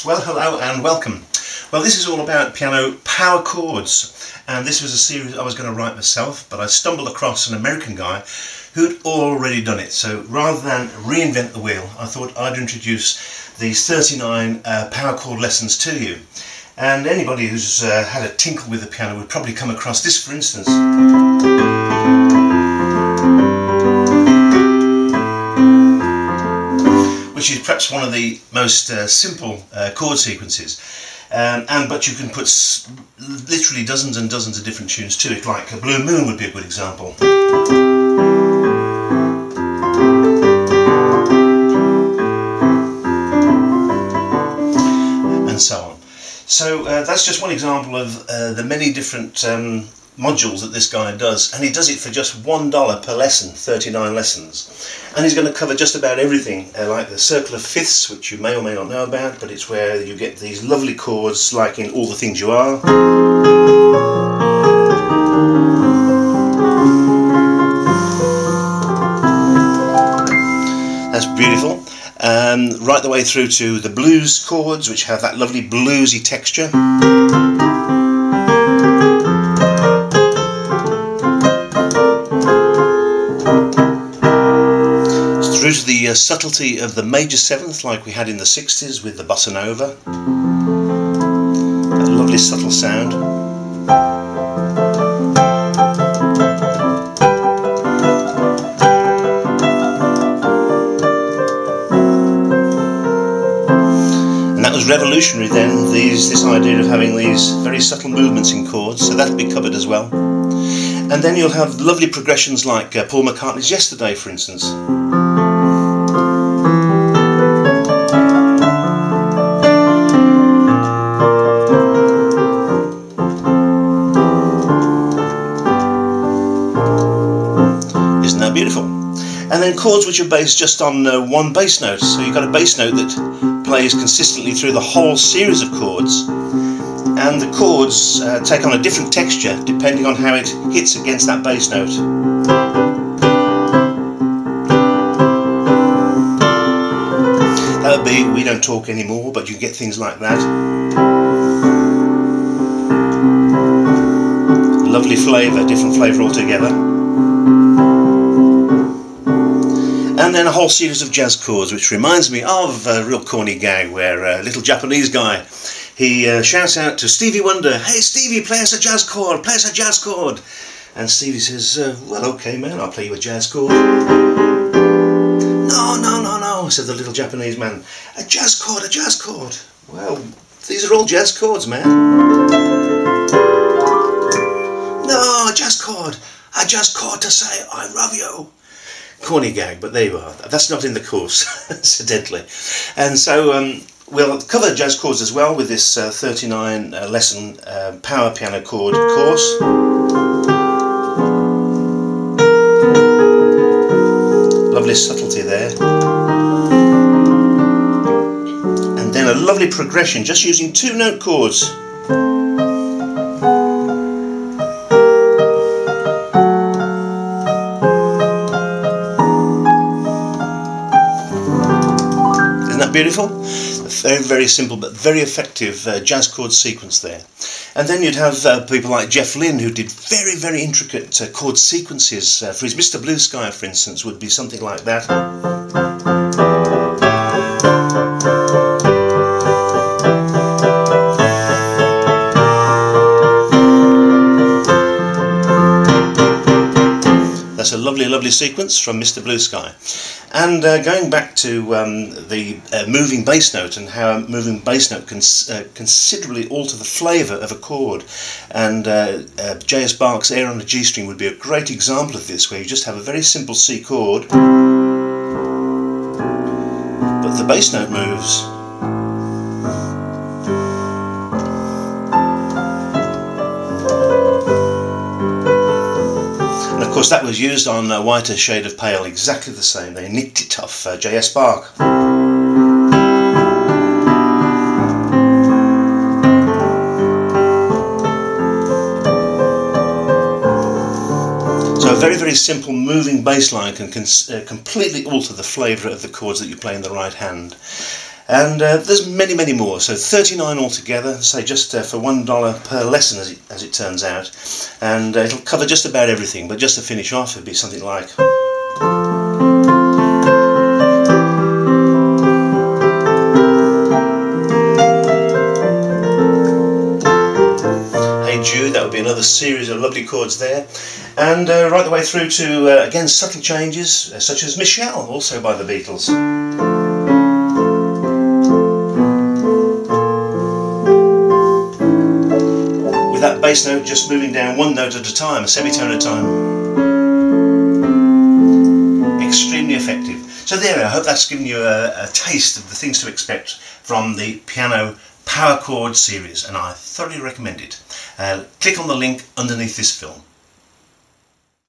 Well, hello and welcome. Well, this is all about piano power chords, and this was a series I was going to write myself, but I stumbled across an American guy who'd already done it. So rather than reinvent the wheel, I thought I'd introduce these 39 power chord lessons to you. And anybody who's had a tinkle with the piano would probably come across this, for instance. Which is perhaps one of the most simple chord sequences, but you can put literally dozens and dozens of different tunes to it, like a Blue Moon would be a good example. And so on. So that's just one example of the many different modules that this guy does, and he does it for just $1 per lesson, 39 lessons. And he's going to cover just about everything, like the circle of fifths, which you may or may not know about, but it's where you get these lovely chords like in All the Things You Are. That's beautiful. Right the way through to the blues chords, which have that lovely bluesy texture. Through to the subtlety of the major seventh, like we had in the 60s with the bossa nova. That lovely subtle sound. And that was revolutionary then, this idea of having these very subtle movements in chords, so that'll be covered as well. And then you'll have lovely progressions like Paul McCartney's Yesterday, for instance. Isn't that beautiful? And then chords which are based just on one bass note. So you've got a bass note that plays consistently through the whole series of chords, and the chords take on a different texture depending on how it hits against that bass note. That would be We Don't Talk Anymore, but you get things like that. Lovely flavour, different flavour altogether. And then a whole series of jazz chords, which reminds me of a real corny gag where a little Japanese guy, he shouts out to Stevie Wonder, "Hey Stevie, play us a jazz chord, play us a jazz chord." And Stevie says, "Well, okay man, I'll play you a jazz chord." "No, no, no, no," said the little Japanese man. "A jazz chord, a jazz chord." "Well, these are all jazz chords, man." "No, a jazz chord to say I love you." Corny gag, but there you are. That's not in the course, incidentally. And so we'll cover jazz chords as well with this 39 lesson power piano chord course. Lovely subtlety there. And then a lovely progression just using two note chords. Beautiful, very, very simple but very effective jazz chord sequence there. And then you'd have people like Jeff Lynne, who did very, very intricate chord sequences. For his Mr. Blue Sky, for instance, would be something like that. That's a lovely, lovely sequence from Mr. Blue Sky. And going back to the moving bass note, and how a moving bass note can considerably alter the flavour of a chord. And J.S. Bach's Air on a G string would be a great example of this, where you just have a very simple C chord, but the bass note moves. Of course, that was used on Whiter Shade of Pale, exactly the same. They nicked it off J.S. Bach. So a very, very simple moving bass line can completely alter the flavour of the chords that you play in the right hand. And there's many more, so 39 altogether, say just for $1 per lesson as it turns out, and it'll cover just about everything, but just to finish off it'd be something like Hey Jude. That would be another series of lovely chords there, and right the way through to again subtle changes such as Michelle, also by the Beatles. That bass note just moving down one note at a time, a semitone at a time. Extremely effective. So there, I hope that's given you a taste of the things to expect from the Piano Power Chords series, and I thoroughly recommend it. Click on the link underneath this film.